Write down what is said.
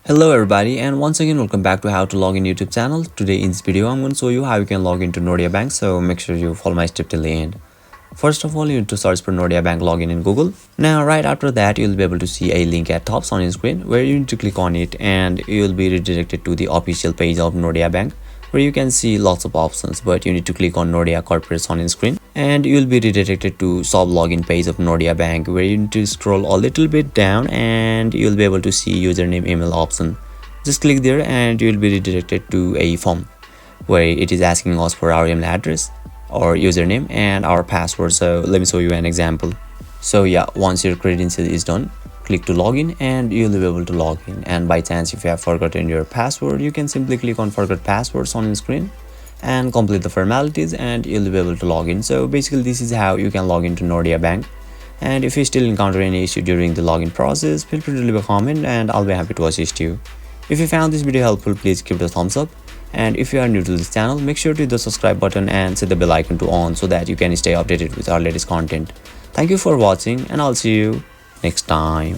Hello everybody, and once again welcome back to how to log in YouTube channel. Today in this video I'm going to show you how you can log into Nordea Bank, so make sure you follow my step till the end. First of all, you need to search for Nordea Bank login in Google. Now right after that you'll be able to see a link at top on your screen where you need to click on it and you'll be redirected to the official page of Nordea Bank, where you can see lots of options, but you need to click on Nordea Corporate on your screen and you'll be redirected to sub login page of Nordea Bank, where you need to scroll a little bit down and you'll be able to see username email option. Just click there and you'll be redirected to a form where it is asking us for our email address, our username and our password. So let me show you an example. So yeah, once your credential is done, click to login and you'll be able to log in. And by chance if you have forgotten your password, you can simply click on forgot passwords on your screen and complete the formalities and you'll be able to log in. So basically this is how you can log into Nordea Bank. And if you still encounter any issue during the login process, feel free to leave a comment and I'll be happy to assist you. If you found this video helpful, please give it a thumbs up, and if you are new to this channel, make sure to hit the subscribe button and set the bell icon to on so that you can stay updated with our latest content. Thank you for watching and I'll see you next time.